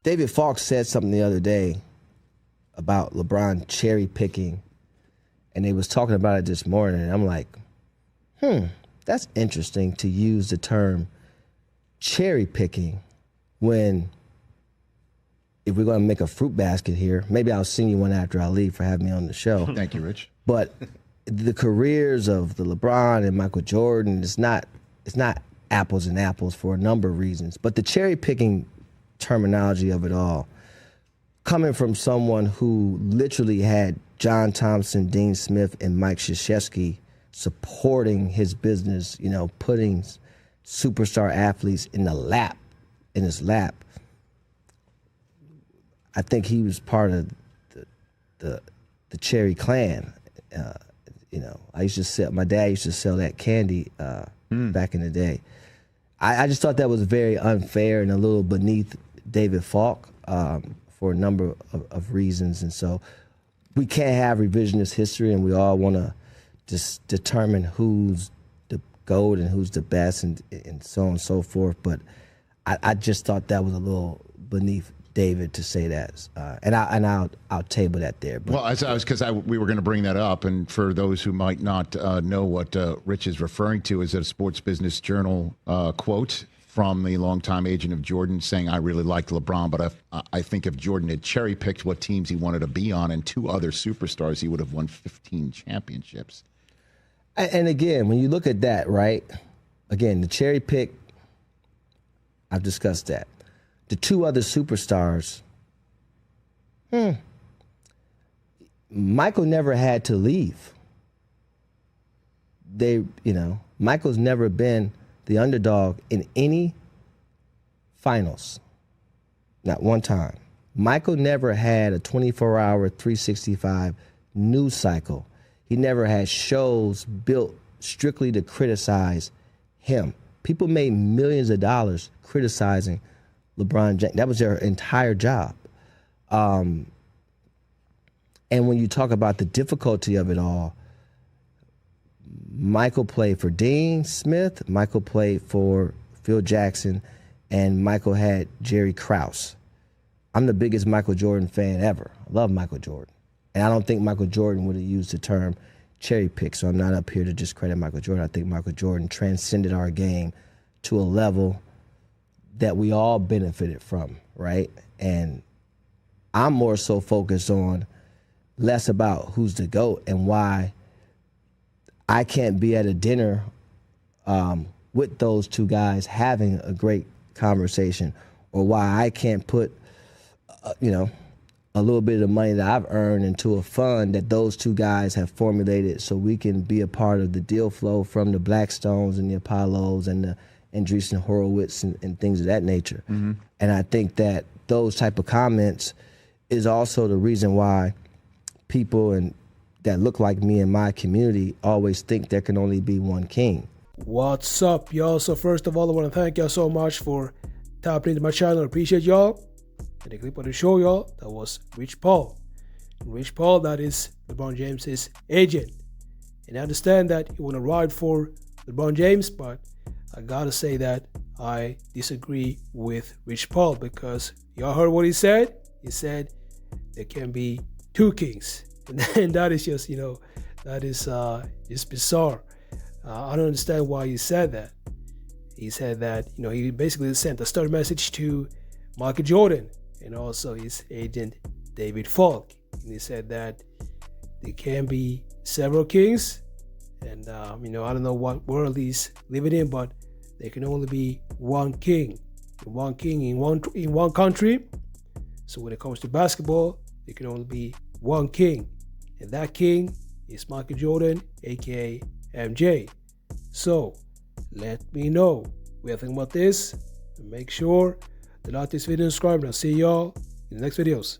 David Falk said something the other day about LeBron cherry picking, and they was talking about it this morning. And I'm like, that's interesting to use the term cherry picking when, if we're going to make a fruit basket here, maybe I'll sing you one after I leave for having me on the show. Thank you, Rich. But the careers of the LeBron and Michael Jordan, it's not apples and apples for a number of reasons. But the cherry picking terminology of it all, coming from someone who literally had John Thompson, Dean Smith, and Mike Krzyzewski supporting his business, putting superstar athletes in his lap. I think he was part of the Cherry Clan. My dad used to sell that candy back in the day. I just thought that was very unfair and a little beneath David Falk for a number of reasons. And so we can't have revisionist history, and we all want to just determine who's the GOAT and who's the best and so on and so forth. But I just thought that was a little beneath David to say that, and I'll table that there. But, well, we were going to bring that up, and for those who might not know what Rich is referring to, is a Sports Business Journal quote from the longtime agent of Jordan saying, "I really liked LeBron, but I think if Jordan had cherry picked what teams he wanted to be on and two other superstars, he would have won 15 championships." And again, when you look at that, right? Again, the cherry pick, I've discussed that. The two other superstars, Michael never had to leave. Michael's never been the underdog in any finals. Not one time. Michael never had a 24-hour, 365 news cycle. He never had shows built strictly to criticize him. People made millions of dollars criticizing LeBron James. That was their entire job. And when you talk about the difficulty of it all, Michael played for Dean Smith, Michael played for Phil Jackson, and Michael had Jerry Krause. I'm the biggest Michael Jordan fan ever. I love Michael Jordan. And I don't think Michael Jordan would have used the term cherry pick, so I'm not up here to discredit Michael Jordan. I think Michael Jordan transcended our game to a level that we all benefited from, right? And I'm more so focused on less about who's the GOAT and why I can't be at a dinner with those two guys having a great conversation, or why I can't put, a little bit of the money that I've earned into a fund that those two guys have formulated so we can be a part of the deal flow from the Blackstones and the Apollos and the Andreessen Horowitz and things of that nature. Mm-hmm. And I think that those type of comments is also the reason why people that look like me in my community always think there can only be one king. What's up, y'all? So first of all, I want to thank y'all so much for tapping into my channel. I appreciate y'all. And the clip of the show, y'all, that was Rich Paul. And Rich Paul, that is LeBron James's agent. And I understand that you want to ride for LeBron James, but I gotta say that I disagree with Rich Paul, because y'all heard what he said. He said there can be two kings, and that is just, that is just bizarre. I don't understand why he said that. He said that, he basically sent a stern message to Michael Jordan and also his agent David Falk, and he said that there can be several kings, and I don't know what world he's living in, but there can only be one king in one country. So when it comes to basketball, there can only be one king, and that king is Michael Jordan, aka MJ. So let me know what you think about this, and make sure to like this video and subscribe, and I'll see y'all in the next videos.